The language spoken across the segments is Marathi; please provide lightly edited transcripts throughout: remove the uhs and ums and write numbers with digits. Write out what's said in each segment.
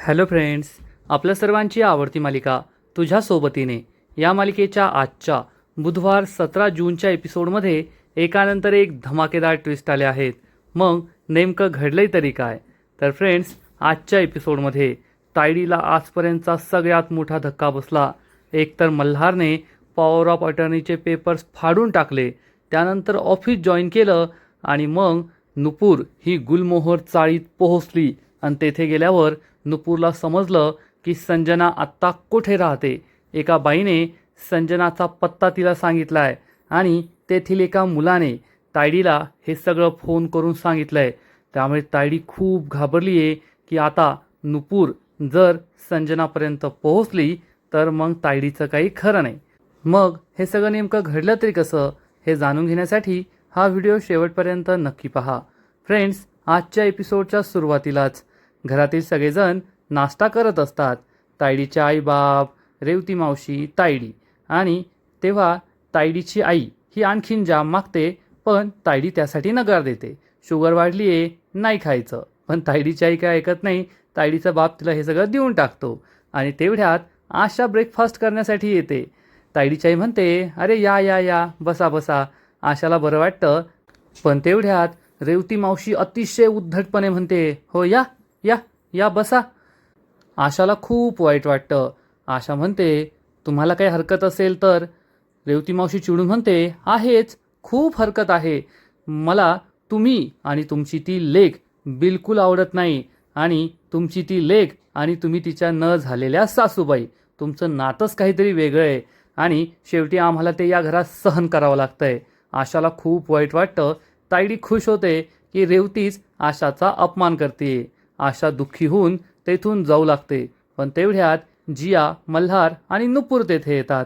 हॅलो फ्रेंड्स, आपल्या सर्वांची आवडती मालिका तुझ्या सोबतीने या मालिकेच्या आजच्या बुधवार 17 जूनच्या एपिसोडमध्ये एकानंतर एक धमाकेदार ट्विस्ट आले आहेत. मग नेमकं घडलंय तरी काय? तर फ्रेंड्स, आजच्या एपिसोडमध्ये तायडीला आजपर्यंतचा सगळ्यात मोठा धक्का बसला. एकतर मल्हारने पॉवर ऑफ अटर्नीचे पेपर्स फाडून टाकले, त्यानंतर ऑफिस जॉईन केलं आणि मग नुपूर ही गुलमोहर चाळीत पोहोचली आणि तेथे गेल्यावर नुपूरला समजलं की संजना आत्ता कुठे राहते. एका बाईने संजनाचा पत्ता तिला सांगितला आहे आणि तेथील एका मुलाने तायडीला हे सगळं फोन करून सांगितलं आहे. त्यामुळे तायडी खूप घाबरली आहे की आता नुपूर जर संजनापर्यंत पोहोचली तर मग तायडीचं काही खरं नाही. मग हे सगळं नेमकं घडलं तरी कसं हे जाणून घेण्यासाठी हा व्हिडिओ शेवटपर्यंत नक्की पहा. फ्रेंड्स, आजच्या एपिसोडच्या सुरुवातीलाच घरातील सगळेजण नाश्ता करत असतात. तायडीचे आईबाप, रेवती मावशी, तायडी आणि तेव्हा तायडीची आई ही आणखीन जाम मागते, पण तायडी त्यासाठी नकार देते. शुगर वाढली आहे, नाही खायचं. पण तायडीची आई काय ऐकत नाही. तायडीचा बाप तिला हे सगळं देऊन टाकतो आणि तेवढ्यात आशा ब्रेकफास्ट करण्यासाठी येते. तायडीची आई म्हणते, अरे या या या, बसा बसा. आशाला बरं वाटतं, पण तेवढ्यात रेवती मावशी अतिशय उद्धटपणे म्हणते, हो या या या बसा. आशाला खूप वाईट वाटतं. आशा म्हणते, तुम्हाला काही हरकत असेल तर. रेवती मावशी चिडून म्हणते, आहेच, खूप हरकत आहे. मला तुम्ही आणि तुमची ती लेक बिलकुल आवडत नाही आणि तुमची ती लेक आणि तुम्ही तिच्या न झालेल्या सासूबाई, तुमचं नातंच काहीतरी वेगळं आहे आणि शेवटी आम्हाला ते या घरात सहन करावं लागतंय. आशाला खूप वाईट वाटतं. तायडी खुश होते की रेवतीच आशाचा अपमान करते. आशा दुःखी होऊन तेथून जाऊ लागते, पण तेवढ्यात जिया, मल्हार आणि नुपूर तेथे येतात.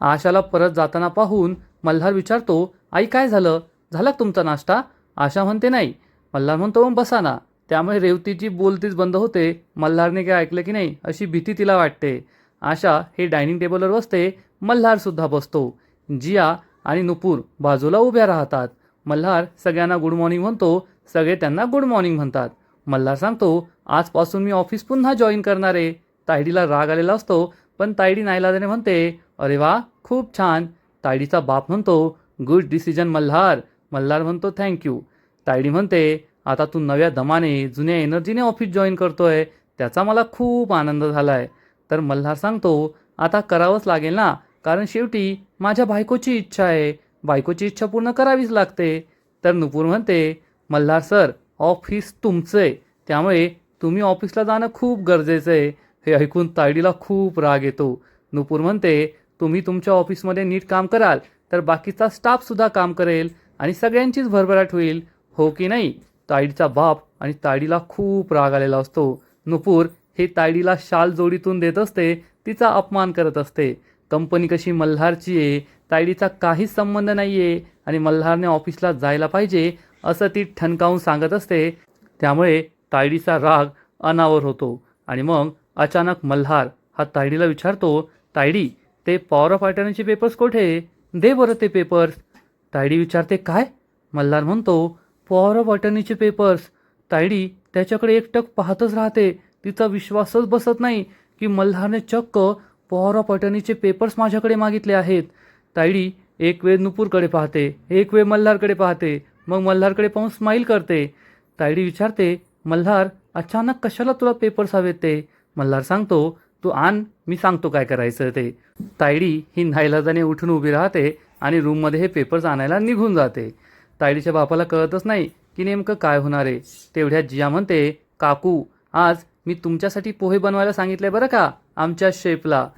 आशाला परत जाताना पाहून मल्हार विचारतो, आई काय झालं? झाला तुमचा नाश्ता? आशा म्हणते नाही. मल्हार म्हणतो, मग बसा ना. त्यामुळे रेवतीची बोलतीच बंद होते. मल्हारने काय ऐकलं की नाही अशी भीती तिला वाटते. आशा हे डायनिंग टेबलवर बसते. मल्हारसुद्धा बसतो. जिया आणि नुपूर बाजूला उभ्या राहतात. मल्हार सगळ्यांना गुड मॉर्निंग म्हणतो. सगळे त्यांना गुड मॉर्निंग म्हणतात. मल्हार सांगतो, आजपासून मी ऑफिस पुन्हा जॉईन करणार आहे. तायडीला राग आलेला असतो, पण तायडी नाईलाजाने म्हणते, अरे वा, खूप छान. तायडीचा बाप म्हणतो, गुड डिसिजन मल्हार. मल्हार म्हणतो, थँक्यू. तायडी म्हणते, आता तू नव्या दमाने, जुन्या एनर्जीने ऑफिस जॉईन करतोय, त्याचा मला खूप आनंद झाला आहे. तर मल्हार सांगतो, आता करावंच लागेल ना, कारण शेवटी माझ्या बायकोची इच्छा आहे. बायकोची इच्छा पूर्ण करावीच लागते. तर नुपूर म्हणते, मल्हार सर, ऑफिस तुमचं आहे, त्यामुळे तुम्ही ऑफिसला जाणं खूप गरजेचं आहे. हे ऐकून तायडीला खूप राग येतो. नुपूर म्हणते, तुम्ही तुमच्या ऑफिसमध्ये नीट काम कराल तर बाकीचा स्टाफसुद्धा काम करेल आणि सगळ्यांचीच भरभराट होईल, हो की नाही? तायडीचा बाप आणि तायडीला खूप राग आलेला असतो. नुपूर हे तायडीला शाल जोडीतून देत असते, तिचा अपमान करत असते. कंपनी कशी मल्हारची आहे, तायडीचा काहीच संबंध नाही आहे आणि मल्हारने ऑफिसला जायला पाहिजे असं ती ठणकावून सांगत असते. त्यामुळे तायडीचा राग अनावर होतो आणि मग अचानक मल्हार हा तायडीला विचारतो, तायडी, ते पॉवर ऑफ अटर्नीचे पेपर्स कुठे? दे बरं ते पेपर्स. तायडी विचारते, काय? मल्हार म्हणतो, पॉवर ऑफ अटर्नीचे पेपर्स. तायडी त्याच्याकडे एकटक पाहतच राहते. तिचा विश्वासच बसत नाही की मल्हारने चक्क पॉवर ऑफ अटर्नीचे पेपर्स माझ्याकडे मागितले आहेत. तायडी एक वेळ नुपूरकडे पाहते, एक वेळ मल्हारकडे पाहते, मग मल्हारकडे पाहून स्माईल करते. तायडी विचारते, मल्हार, अचानक कशाला तुला पेपर्स हवेत ते? मल्हार सांगतो, तू आण, मी सांगतो काय करायचं ते. तायडी ही नाईलाजाने उठून उभी राहते आणि रूममध्ये हे पेपर्स आणायला निघून जाते. तायडीच्या बापाला कळतच नाही की नेमकं काय होणार आहे. तेवढ्यात जिया म्हणते, काकू, आज मी तुमच्यासाठी पोहे बनवायला सांगितले बरं का, आमच्या शेफला.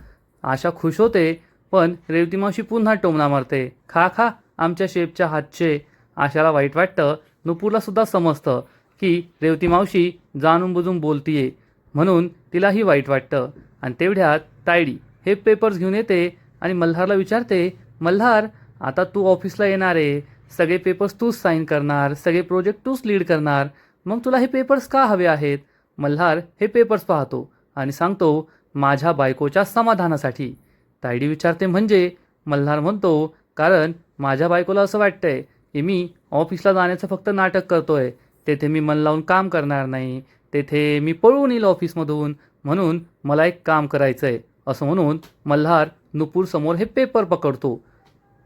आशा खुश होते, पण रेवती मावशी पुन्हा टोमणा मारते, खा खा आमच्या शेफच्या हातचे. आशाला वाईट वाटतं. नुपूरला सुद्धा समजतं की रेवती मावशी जाणून बुजून बोलतीये, म्हणून तिलाही वाईट वाटतं. आणि तेवढ्यात तायडी हे पेपर्स घेऊन येते आणि मल्हारला विचारते, मल्हार, आता तू ऑफिसला येणार आहे, सगळे पेपर्स तूच साईन करणार, सगळे प्रोजेक्ट तूच लीड करणार, मग तुला हे पेपर्स का हवे आहेत? मल्हार हे पेपर्स पाहतो आणि सांगतो, माझ्या बायकोच्या समाधानासाठी. तायडी विचारते, म्हणजे? मल्हार म्हणतो, कारण माझ्या बायकोला असं वाटतंय की मी ऑफिसला जाण्याचं फक्त नाटक करतोय, तेथे मी मन लावून काम करणार नाही, तेथे मी पळून येईल ऑफिसमधून, म्हणून मला एक काम करायचं आहे. असं म्हणून मल्हार नुपूरसमोर हे पेपर पकडतो.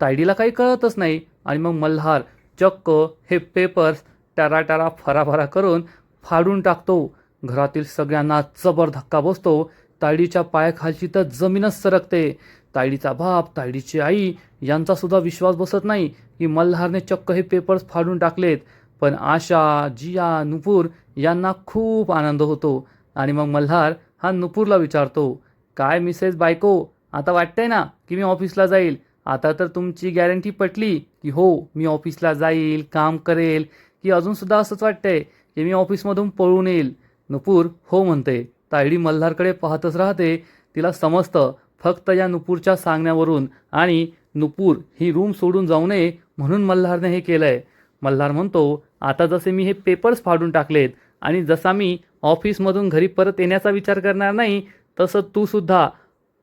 तायडीला काही कळतच नाही आणि मग मल्हार चक्क हे पेपर्स टराटरा फराफरा करून फाडून टाकतो. घरातील सगळ्यांना जबर धक्का बसतो. तायडीच्या पायाखालची तर जमीनच सरकते. तायडीचा बाप, तायडीची आई यांचा सुद्धा विश्वास बसत नाही की मल्हारने चक्क हे पेपर्स फाडून टाकलेत. पण आशा, जिया, नुपूर यांना खूप आनंद होतो आणि मग मल्हार हा नुपूरला विचारतो, काय मिसेस बायको, आता वाटतंय ना की मी ऑफिसला जाईल? आता तर तुमची गॅरंटी पटली की हो मी ऑफिसला जाईल, काम करेल, की अजूनसुद्धा असंच वाटतंय की मी ऑफिसमधून पळून येईल? नुपूर हो म्हणते. तायडी मल्हारकडे पाहतच राहते. तिला समजतं फक्त या नुपूरच्या सांगण्यावरून आणि नुपूर ही रूम सोडून जाऊ नये म्हणून मल्हारने हे केलंय. मल्हार म्हणतो, आता जसे मी हे पेपर्स फाडून टाकलेत आणि जसा मी ऑफिसमधून घरी परत येण्याचा विचार करणार नाही, तसं तू सुद्धा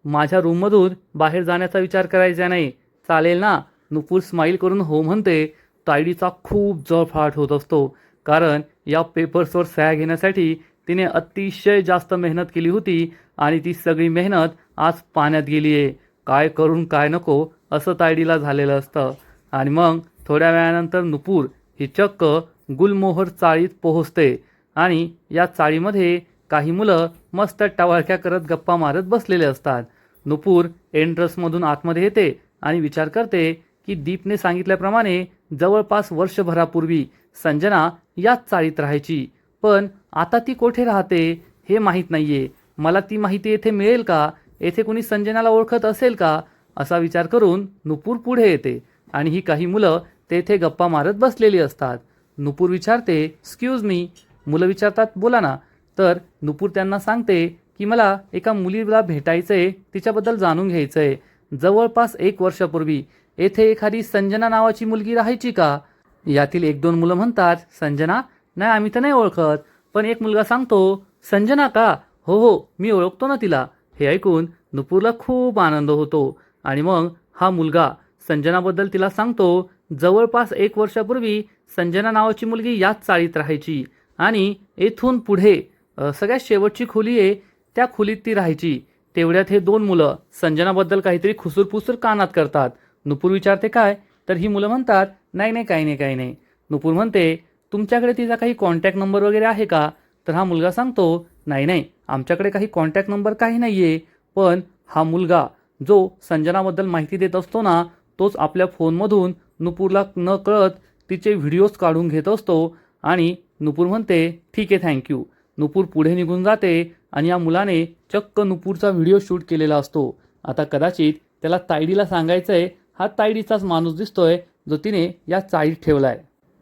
माझ्या रूममधून बाहेर जाण्याचा विचार करायचा नाही, चालेल ना? नुपूर स्माईल करून हो म्हणते. तायडीचा खूप जळफळाट होत असतो, कारण या पेपर्सवर सह्या घेण्यासाठी तिने अतिशय जास्त मेहनत केली होती आणि ती सगळी मेहनत आज पाण्यात गेली आहे. काय करून काय नको असं तायडीला झालेलं असतं. आणि मग थोड्या वेळानंतर नुपूर ही चक्क गुलमोहर चाळीत पोहोचते आणि या चाळीमध्ये काही मुलं मस्त टवाळक्या करत गप्पा मारत बसलेले असतात. नुपूर एंट्रन्समधून आतमध्ये येते आणि विचार करते की दीपने सांगितल्याप्रमाणे जवळपास वर्षभरापूर्वी संजना याच चाळीत राहायची, पण आता ती कोठे राहते हे माहीत नाहीये. मला ती माहिती येथे मिळेल का? येथे कोणी संजनाला ओळखत असेल का? असा विचार करून नुपूर पुढे येते आणि ही काही मुलं तेथे गप्पा मारत बसलेली असतात. नुपूर विचारते, एक्सक्यूज मी. मुलं विचारतात, बोला ना. तर नुपूर त्यांना सांगते की मला एका मुलीला भेटायचंय, तिच्याबद्दल जाणून घ्यायचंय. जवळपास 1 वर्षापूर्वी येथे एखादी संजना नावाची मुलगी राहायची का? यातील 1-2 मुलं म्हणतात, संजना? नाही, आम्ही तर नाही ओळखत. पण एक मुलगा सांगतो, संजना का? हो हो, मी ओळखतो ना तिला. हे ऐकून नुपूरला खूप आनंद होतो आणि मग हा मुलगा संजनाबद्दल तिला सांगतो. जवळपास 1 वर्षापूर्वी संजना नावाची मुलगी याच चाळीत राहायची आणि येथून पुढे सगळ्यात शेवटची खोली आहे, त्या खोलीत ती राहायची. तेवढ्यात हे 2 मुलं संजनाबद्दल काहीतरी खुसूरपुसूर कानात करतात. नुपूर विचारते, काय? तर ही मुलं म्हणतात, नाही नाही, काही नाही, काही नाही. नुपूर म्हणते, तुमच्याकडे तिचा काही कॉन्टॅक्ट नंबर वगैरे आहे का? तर हा मुलगा सांगतो, नाही नाही, आमच्याकडे काही कॉन्टॅक्ट नंबर काही नाही आहे. पण हा मुलगा जो संजनाबद्दल माहिती देत असतो ना, तोच आपल्या फोनमधून नुपूरला न कळत तिचे व्हिडिओज काढून घेत असतो. आणि नुपूर म्हणते, ठीक आहे, थँक्यू. नुपूर पुढे निघून जाते आणि या मुलाने चक्क नुपूरचा व्हिडिओ शूट केलेला असतो. आता कदाचित त्याला तायडीला सांगायचं आहे, हा तायडीचाच माणूस दिसतोय जो तिने या चाळीत ठेवलाय.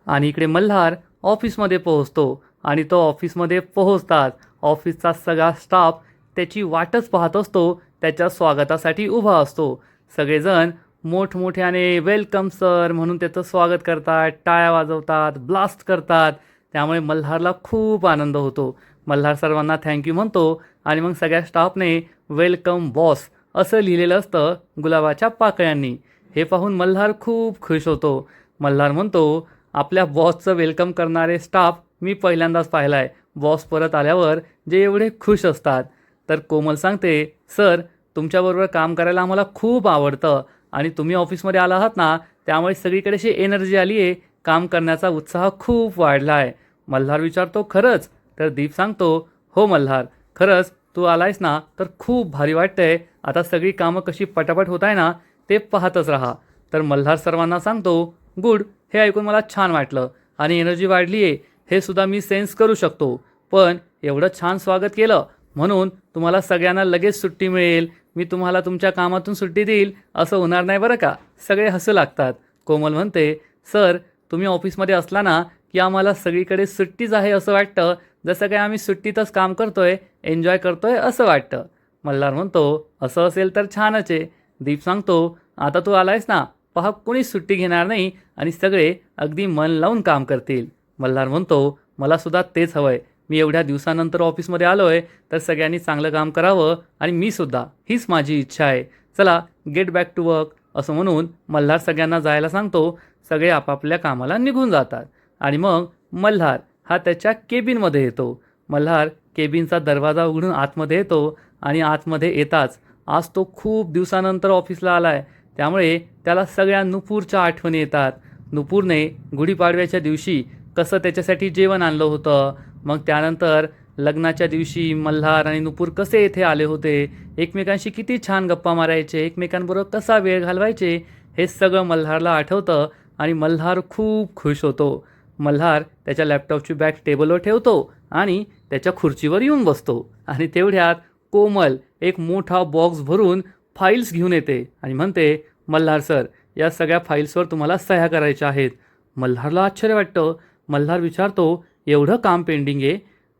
आणि इकडे मल्हार ऑफिसमध्ये पोहोचतो आणि तो ऑफिसमध्ये पोहोचतात ऑफिसचा सगळा स्टाफ त्याची वाटच पाहत असतो, त्याच्या स्वागतासाठी उभा असतो. सगळेजण मोठमोठ्याने वेलकम सर म्हणून त्याचं स्वागत करतात, टाळ्या वाजवतात, ब्लास्ट करतात. त्यामुळे मल्हारला खूप आनंद होतो. मल्हार सर्वांना थँक्यू म्हणतो आणि मग सगळ्या स्टाफने वेलकम बॉस असं लिहिलेलं असतं गुलाबाच्या पाकळ्यांनी. हे पाहून मल्हार खूप खुश होतो. मल्हार म्हणतो, आपल्या बॉसचं वेलकम करणारे स्टाफ मी पहिल्यांदाच पाहिला आहे. बॉस परत आल्यावर जे एवढे खुश असतात. तर कोमल सांगते, सर तुमच्याबरोबर काम करायला आम्हाला खूप आवडतं आणि तुम्ही ऑफिसमध्ये आला आहात ना, त्यामुळे सगळीकडे अशी एनर्जी आली आहे, काम करण्याचा उत्साह खूप वाढला आहे. मल्हार विचारतो, खरंच? तर दीप सांगतो, हो मल्हार, खरंच तू आलायस ना तर खूप भारी वाटतंय. आता सगळी कामं कशी पटापट होत आहे ना ते पाहतच राहा. तर मल्हार सर्वांना सांगतो, गुड, हे ऐकून मला छान वाटलं आणि एनर्जी वाढली आहे हे सुद्धा मी सेन्स करू शकतो. पण एवढं छान स्वागत केलं म्हणून तुम्हाला सगळ्यांना लगेच सुट्टी मिळेल, मी तुम्हाला तुमच्या कामातून सुट्टी देईल असं होणार नाही बरं का. सगळे हसू लागतात. कोमल म्हणते, सर तुम्ही ऑफिसमध्ये असला ना की आम्हाला सगळीकडे सुट्टीच आहे असं वाटतं, जसं काय आम्ही सुट्टीतच काम करतोय, एन्जॉय करतोय असं वाटतं. मल्हार म्हणतो, असं असेल तर छानच आहे. दीप सांगतो, आता तू आलायस ना, पहा कोणीच सुट्टी घेणार नाही आणि सगळे अगदी मन लावून काम करतील. मल्हार म्हणतो, मला सुद्धा तेच हवं आहे. मी एवढ्या दिवसानंतर ऑफिसमध्ये आलो आहे तर सगळ्यांनी चांगलं काम करावं आणि मी सुद्धा, हीच माझी इच्छा आहे. चला गेट बॅक टू वर्क असं म्हणून मल्हार सगळ्यांना जायला सांगतो. सगळे आपापल्या कामाला निघून जातात आणि मग मल्हार हा त्याच्या केबिनमध्ये येतो. मल्हार केबिनचा दरवाजा उघडून आतमध्ये येतो आणि आतमध्ये येताच आज तो खूप दिवसानंतर ऑफिसला आला आहे, त्यामुळे त्याला सगळ्या नुपूरच्या आठवणी येतात. नुपूरने गुढीपाडव्याच्या दिवशी कसं त्याच्यासाठी जेवण आणलं होतं, मग त्यानंतर लग्नाच्या दिवशी मल्हार आणि नुपूर कसे येथे आले होते, एकमेकांशी किती छान गप्पा मारायचे, एकमेकांबरोबर कसा वेळ घालवायचे, हे सगळं मल्हारला आठवतं आणि मल्हार खूप खुश होतो. मल्हार त्याच्या लॅपटॉपची बॅग टेबलवर ठेवतो आणि त्याच्या खुर्चीवर येऊन बसतो आणि तेवढ्यात कोमल एक मोठा बॉक्स भरून फाईल्स घेऊन येते आणि म्हणते, मल्हार सर, या सगळ्या फाईल्सवर तुम्हाला सह्या करायच्या आहेत. मल्हारला आश्चर्य वाटतं. मल्हार विचारतो, एवढं काम पेंडिंग आहे?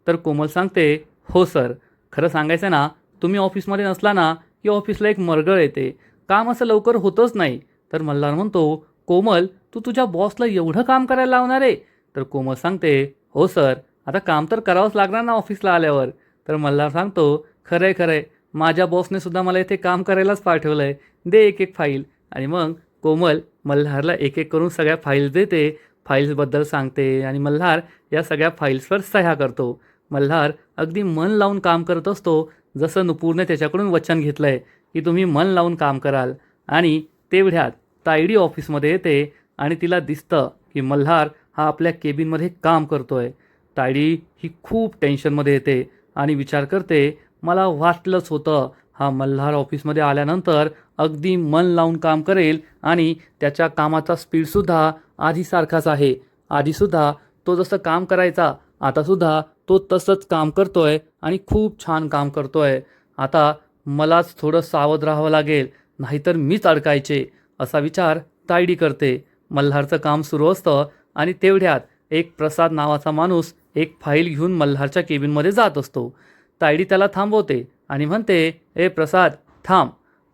तर कोमल सांगते, हो सर, खरं सांगायचं ना, तुम्ही ऑफिसमध्ये नसला ना की ऑफिसला एक मरगळ येते, काम असं लवकर होतच नाही. तर मल्हार म्हणतो, कोमल, तू तुझ्या बॉसला एवढं काम करायला लावणार आहे? तर कोमल सांगते, हो सर, आता काम तर करावंच लागणार ना ऑफिसला आल्यावर. तर मल्हार सांगतो, खरंय खरंय, माझ्या बॉसने सुद्धा मला इथे काम करायलाच पाठवलं आहे, दे एक एक फाईल. आणि मग कोमल मल्हारला एक एक करून सगळ्या फाईल्स देते, फाईल्सबद्दल सांगते आणि मल्हार या सगळ्या फाईल्सवर सह्या करतो. मल्हार अगदी मन लावून काम करत असतो, जसं नुपूरने त्याच्याकडून वचन घेतलं आहे की तुम्ही मन लावून काम कराल. आणि तेवढ्यात तायडी ऑफिसमध्ये येते आणि तिला दिसतं की मल्हार हा आपल्या केबिनमध्ये काम करतोय. तायडी ही खूप टेन्शनमध्ये येते आणि विचार करते, मला वाटलंच होतं हा मल्हार ऑफिसमध्ये आल्यानंतर अगदी मन लावून काम करेल आणि त्याच्या कामाचा स्पीडसुद्धा आधीसारखाच आहे. आधीसुद्धा तो जसं काम करायचा, आतासुद्धा तो तसंच काम करतोय आणि खूप छान काम करतोय. आता मलाच थोडं सावध राहावं लागेल, नाहीतर मीच अडकायचे, असा विचार तायडी करते. मल्हारचं काम सुरू असतं आणि तेवढ्यात एक प्रसाद नावाचा माणूस एक फाईल घेऊन मल्हारच्या केबिनमध्ये जात असतो. तायडी त्याला थांबवते आणि म्हणते, ए प्रसाद, थांब.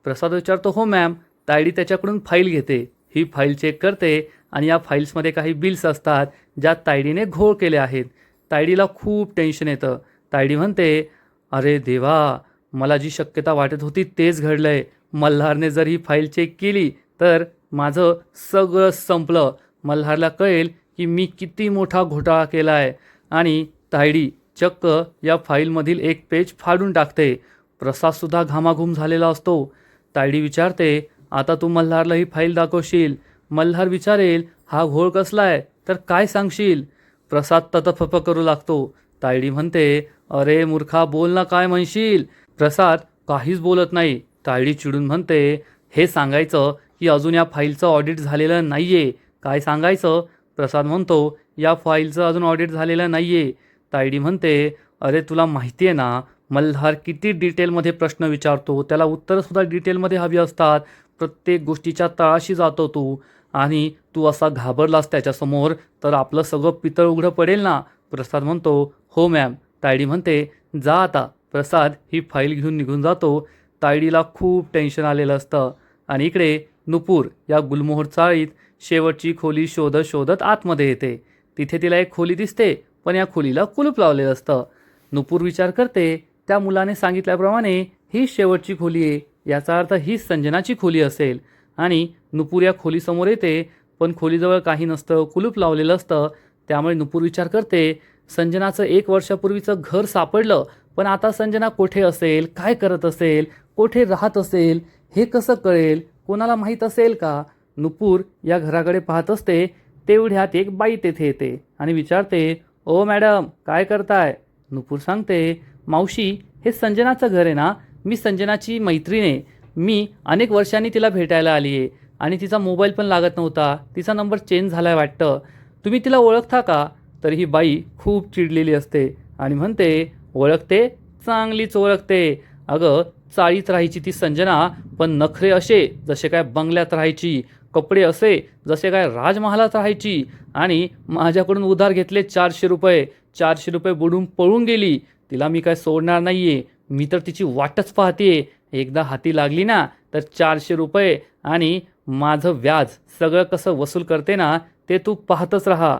प्रसाद विचारतो, हो मॅम. तायडी त्याच्याकडून फाईल घेते, ही फाईल चेक करते आणि या फाईल्समध्ये काही बिल्स असतात ज्यात तायडीने घोळ केले आहेत. तायडीला खूप टेन्शन येतं. तायडी म्हणते, अरे देवा, मला जी शक्यता वाटत होती तेच घडलंय. मल्हारने जर ही फाईल चेक केली तर माझं सगळं संपलं. मल्हारला कळेल की मी किती मोठा घोटाळा केला आहे. आणि तायडी चक्क या फाईलमधील एक पेज फाडून टाकते. प्रसादसुद्धा घामाघूम झालेला असतो. तायडी विचारते, आता तू मल्हारला ही फाईल दाखवशील? मल्हार विचारेल, हा घोळ कसला आहे, तर काय सांगशील? प्रसाद ततफप करू लागतो. तायडी म्हणते, अरे मूर्खा, बोल ना, काय म्हणशील? प्रसाद काहीच बोलत नाही. तायडी चिडून म्हणते, हे सांगायचं की अजून या फाईलचं ऑडिट झालेलं नाही आहे. काय सांगायचं? प्रसाद म्हणतो, या फाईलचं अजून ऑडिट झालेलं नाही आहे. तायडी म्हणते, अरे तुला माहिती आहे ना, मल्हार किती डिटेलमध्ये प्रश्न विचारतो, त्याला उत्तरंसुद्धा डिटेलमध्ये हवी असतात. प्रत्येक गोष्टीच्या तळाशी जातो तू, आणि तू असा घाबरलास त्याच्यासमोर तर आपलं सगळं पितळ उघडं पडेल ना. प्रसाद म्हणतो, हो मॅम. तायडी म्हणते, जा आता. प्रसाद ही फाईल घेऊन निघून जातो. तायडीला खूप टेन्शन आलेलं असतं आणि इकडे नुपूर या गुलमोहर चाळीत शेवटची खोली शोधत शोधत आतमध्ये येते. तिथे तिला एक खोली दिसते, पण या खोलीला कुलूप लावलेलं असतं. नुपूर विचार करते, त्या मुलाने सांगितल्याप्रमाणे ही शेवटची खोली आहे, याचा अर्थ ही संजनाची खोली असेल. आणि नुपूर या खोलीसमोर येते, पण खोलीजवळ काही नसतं, कुलूप लावलेलं असतं. त्यामुळे नुपूर विचार करते, संजनाचं 1 वर्षापूर्वीचं घर सापडलं, पण आता संजना कुठे असेल, काय करत असेल, कुठे राहत असेल, हे कसं कळेल, कोणाला माहीत असेल का? नुपूर या घराकडे पाहत असते. तेवढ्यात एक बाई तेथे येते आणि विचारते, ओ मॅडम, काय करताय? नुपूर सांगते, मावशी, हे संजनाचं घर आहे ना? मी संजनाची मैत्रीण आहे. मी अनेक वर्षांनी तिला भेटायला आली आहे आणि तिचा मोबाईल पण लागत नव्हता. तिचा नंबर चेंज झाला आहे वाटतं. तुम्ही तिला ओळखता का? तर ही बाई खूप चिडलेली असते आणि म्हणते, ओळखते, चांगलीच ओळखते. अगं, चाळीत राहायची ती संजना, पण नखरे असे जसे काय बंगल्यात राहायची, कपडे असे जसे काय राजमहालात राहायची, आणि माझ्याकडून उधार घेतले 400 रुपये. 400 रुपये बुडून पळून गेली. तिला मी काय सोडणार नाही आहे. मी तर तिची वाटच पाहते. एकदा हाती लागली ना तर 400 रुपये आणि माझं व्याज सगळं कसं वसूल करते ना, ते तू पाहतच राहा.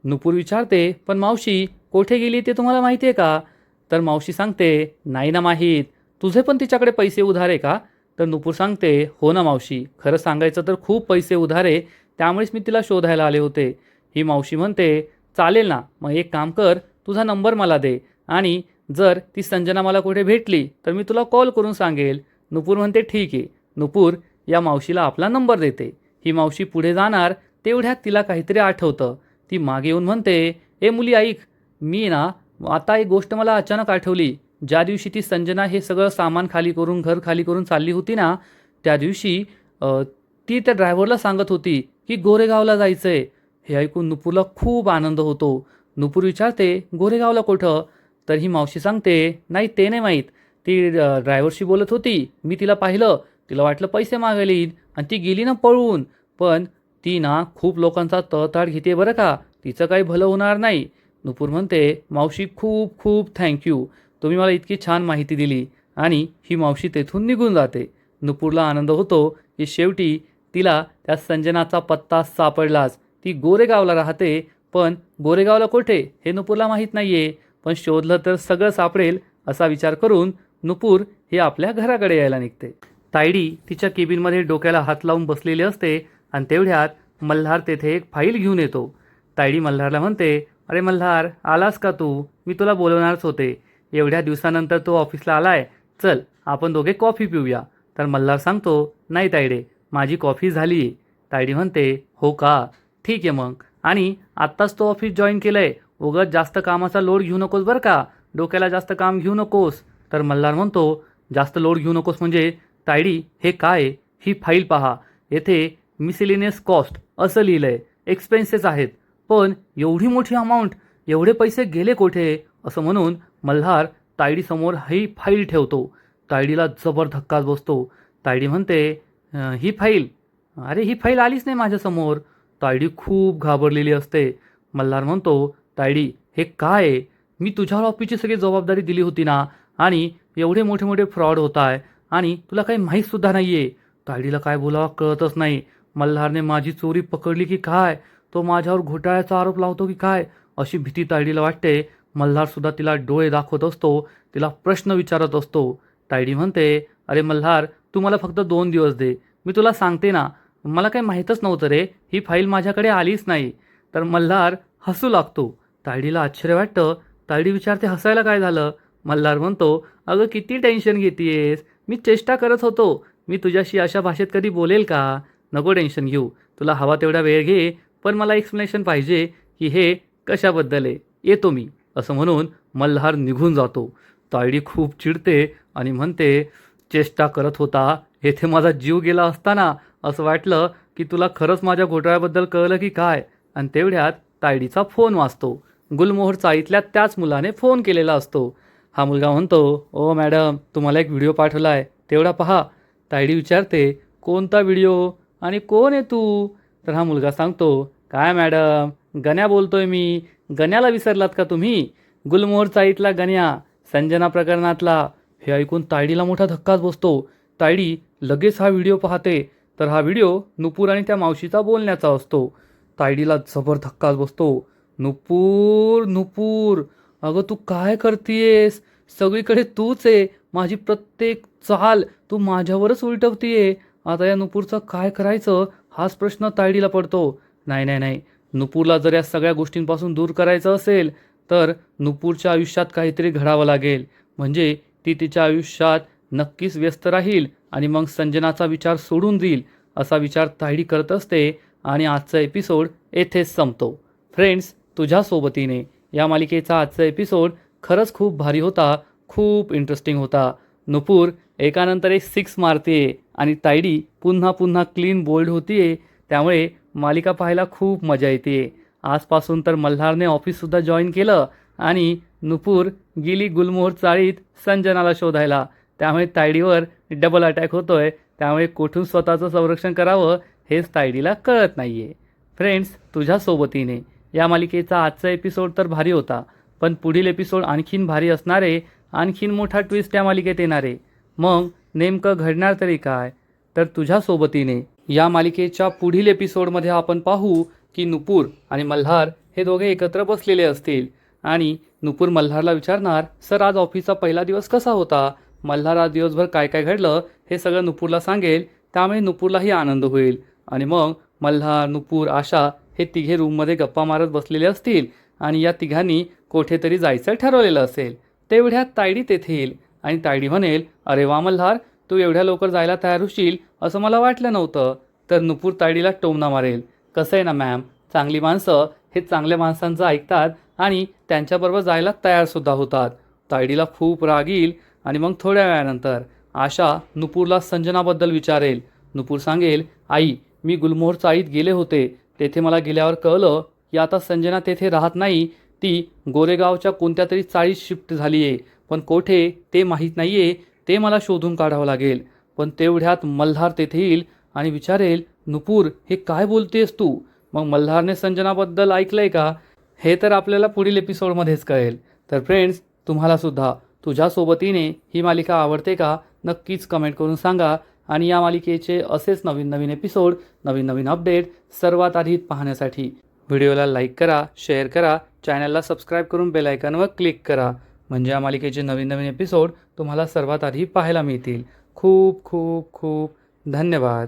नुपूर विचारते, पण मावशी, कोठे गेली ते तुम्हाला माहिती आहे का? तर मावशी सांगते, नाही ना माहीत. तुझे पण तिच्याकडे पैसे उधार आहे का? तर नुपूर सांगते, हो ना मावशी, खरं सांगायचं तर खूप पैसे उधार आहे, त्यामुळेच मी तिला शोधायला आले होते. ही मावशी म्हणते, चालेल ना, मग एक काम कर, तुझा नंबर मला दे. आणि जर ती संजना मला कुठे भेटली तर मी तुला कॉल करून सांगेल. नुपूर म्हणते ठीक आहे. नुपूर या मावशीला आपला नंबर देते. ही मावशी पुढे जाणार तेवढ्यात तिला काहीतरी आठवतं. ती मागे येऊन म्हणते, ए मुली ऐक, मी ना आता एक गोष्ट मला अचानक आठवली. ज्या दिवशी ती संजना हे सगळं सामान खाली करून घर खाली करून चालली होती ना, त्या दिवशी ती त्या ड्रायव्हरला सांगत होती की गोरेगावला जायचं आहे. हे ऐकून नुपूरला खूप आनंद होतो. नुपूर विचारते, गोरेगावला कुठं? तर ही मावशी सांगते, नाही ते नाही माहीत. ती ड्रायव्हरशी बोलत होती, मी तिला पाहिलं, तिला वाटलं पैसे मागायला येईल आणि ती गेली ना पळून. पण ती ना खूप लोकांचा तळताळ घेते बरं का, तिचं काही भलं होणार नाही. नुपूर म्हणते, मावशी खूप खूप थँक्यू, तुम्ही मला इतकी छान माहिती दिली. आणि ही मावशी तेथून निघून जाते. नुपूरला आनंद होतो की शेवटी तिला त्या संजनाचा पत्ता सापडलाच. ती गोरेगावला राहते, पण गोरेगावला कुठे हे नुपूरला माहीत नाही आहे. पण शोधलं तर सगळं सापडेल असा विचार करून नुपूर हे आपल्या घराकडे यायला निघते. तायडी तिच्या केबिनमध्ये डोक्याला हात लावून बसलेली असते आणि तेवढ्यात मल्हार तेथे एक फाईल घेऊन येतो. तायडी मल्हारला म्हणते, अरे मल्हार, आलास का तू? मी तुला बोलवणारच होते. एवढ्या दिवसानंतर तो ऑफिसला आलाय, चल आपण दोघे कॉफी पिऊया. तर मल्हार सांगतो, नाही तायडे, माझी कॉफी झाली आहे. तायडी म्हणते, हो का, ठीक आहे मग. आणि आत्ताच तो ऑफिस जॉईन केलं आहे, उगाच जास्त कामाचा लोड घेऊ नकोस बरं का, डोक्याला जास्त काम घेऊ नकोस. तर मल्हार म्हणतो, जास्त लोड घेऊ नकोस म्हणजे? तायडी, हे काय? ही फाईल पहा, येथे मिसेलिनियस कॉस्ट असं लिहिलं आहे, एक्सपेन्सेस आहेत. पण एवढी मोठी अमाऊंट, एवढे पैसे गेले कुठे? असं म्हणून मल्हार तायडीसमोर ही फाईल ठेवतो. तायडीला जबर धक्काच बसतो. तायडी म्हणते, ही फाईल, अरे ही फाईल आलीच नाही माझ्यासमोर. तायडी खूप घाबरलेली असते. मल्हार म्हणतो, तायडी हे काय आहे? मी तुझ्यावर ऑफिसची सगळी जबाबदारी दिली होती ना, आणि एवढे मोठे मोठे फ्रॉड होत आहे आणि तुला काही माहीतसुद्धा नाही आहे. तायडीला काय बोलावं कळतच नाही. मल्हारने माझी चोरी पकडली की काय, तो माझ्यावर घोटाळ्याचा आरोप लावतो की काय, अशी भीती तायडीला वाटते. मल्हारसुद्धा तिला डोळे दाखवत असतो, तिला प्रश्न विचारत असतो. तायडी म्हणते, अरे मल्हार, तू मला फक्त 2 दिवस दे, मी तुला सांगते ना, मला काही माहीतच नव्हतं रे, ही फाईल माझ्याकडे आलीच नाही. तर मल्हार हसू लागतो. तायडीला आश्चर्य वाटतं. तायडी विचारते, हसायला काय झालं? मल्हार म्हणतो, अगं किती टेन्शन घेतीयेस, मी चेष्टा करत होतो. मी तुझ्याशी अशा भाषेत कधी बोलेल का? नको टेन्शन घेऊ, तुला हवा तेवढा वेळ घे, पण मला एक्सप्लेनेशन पाहिजे की हे कशाबद्दल आहे. येतो मी, असं म्हणून मल्हार निघून जातो. तायडी खूप चिडते आणि म्हणते, चेष्टा करत होता, येथे माझा जीव गेला असताना असं वाटलं की तुला खरंच माझ्या घोटाळ्याबद्दल कळलं की काय. आणि तेवढ्यात तायडीचा फोन वाजतो. गुलमोहर चाळीतल्या त्याच मुलाने फोन केलेला असतो. हा मुलगा म्हणतो, ओ मॅडम, तुम्हाला एक व्हिडिओ पाठवला आहे, तेवढा पहा. तायडी विचारते, कोणता व्हिडिओ आणि कोण आहे तू? तर हा मुलगा सांगतो, काय मॅडम, गण्या बोलतोय मी. गण्याला विसरलात का तुम्ही? गुलमोहर चाळीतला गण्या, संजना प्रकरणातला. हे ऐकून तायडीला मोठा धक्काच बसतो. तायडी लगेच हा व्हिडिओ पाहते. तर हा व्हिडिओ नुपूर आणि त्या मावशीचा बोलण्याचा असतो. तायडीला जबर धक्काच बसतो. नुपूर, नुपूर, अगं तू काय करतीयेस? सगळीकडे तूच आहे, माझी प्रत्येक चाल तू माझ्यावरच उलटवतीये. आता या नुपूरचं काय करायचं हाच प्रश्न तायडीला पडतो. नाही नाही नाही, नुपूरला जर या सगळ्या गोष्टींपासून दूर करायचं असेल तर नुपूरच्या आयुष्यात काहीतरी घडावं लागेल. म्हणजे ती तिच्या आयुष्यात नक्कीच व्यस्त राहील आणि मग संजनाचा विचार सोडून देईल असा विचार तायडी करत असते. आणि आजचा एपिसोड येथेच संपतो. फ्रेंड्स, तुझ्या सोबतीने या मालिकेचा आजचा एपिसोड खरंच खूप भारी होता, खूप इंटरेस्टिंग होता. नुपूर एकानंतर एक 6 मारते आणि तायडी पुन्हा पुन्हा क्लीन बोल्ड होतीये. त्यामुळे मालिका पाहायला खूप मजा येते. आजपासून तर मल्हारने ऑफिससुद्धा जॉईन केलं आणि नुपूर गेली गुलमोहर चाळीत संजनाला शोधायला. त्यामुळे तायडीवर डबल अटॅक होतोय. त्यामुळे कुठून स्वतःचं संरक्षण करावं हेच तायडीला कळत नाही आहे. फ्रेंड्स, तुझ्या सोबतीने या मालिकेचा आजचा एपिसोड तर भारी होता, पण पुढील एपिसोड आणखीन भारी असणार आहे. आणखीन मोठा ट्विस्ट या मालिकेत येणार आहे. मग नेमकं घडणार तरी काय? तर तुझ्या सोबतीने या मालिकेच्या पुढील एपिसोडमध्ये आपण पाहू की नुपूर आणि मल्हार हे दोघे एकत्र बसलेले असतील आणि नुपूर मल्हारला विचारणार, सर आज ऑफिसचा पहिला दिवस कसा होता? मल्हार आज दिवसभर काय काय घडलं हे सगळं नुपूरला सांगेल. त्यामुळे नुपूरलाही आनंद होईल. आणि मग मल्हार, नुपूर, आशा हे तिघे रूममध्ये गप्पा मारत बसलेले असतील आणि या तिघांनी कुठेतरी जायचं ठरवलेलं असेल. तेवढ्यात तायडी तेथे येईल आणि तायडी म्हणेल, अरे वा मल्हार, तू एवढ्या लवकर जायला तयार होशील असं मला वाटलं नव्हतं. तर नुपूर तायडीला टोमणा मारेल, कसं आहे ना मॅम, चांगली माणसं हे चांगल्या माणसांचं ऐकतात आणि त्यांच्याबरोबर जायला तयारसुद्धा होतात. तायडीला खूप राग येईल आणि मग थोड्या वेळानंतर आशा नुपूरला संजनाबद्दल विचारेल. नुपूर सांगेल, आई, मी गुलमोहर चाळीत गेले होते. तेथे मला गेल्यावर कळलं की आता संजना तेथे राहत नाही. ती गोरेगावच्या कोणत्या तरी चाळीत शिफ्ट झाली आहे. पण कोठे ते माहीत नाही आहे. ते मला शोधून काढावं लागेल. पण तेवढ्यात मल्हार तेथे येईल आणि विचारेल, नुपूर, हे काय बोलतेस तू? मग मल्हारने संजनाबद्दल ऐकलंय का? हे तर आपल्याला पुढील एपिसोडमध्येच कळेल. तर फ्रेंड्स, तुम्हालासुद्धा तुझ्या सोबतीने ही मालिका आवडते का? नक्कीच कमेंट करून सांगा. आणि या मालिकेचे असेच नवीन नवीन एपिसोड, नवीन नवीन अपडेट सर्वात आधी पाहण्यासाठी व्हिडिओला लाईक करा, शेअर करा, चॅनलला सबस्क्राईब करून बेल आयकॉनवर क्लिक करा. म्हणजे या मालिकेचे नवीन नवीन एपिसोड तुम्हाला सर्वात आधी पाहायला मिळतील. खूप खूप खूप धन्यवाद.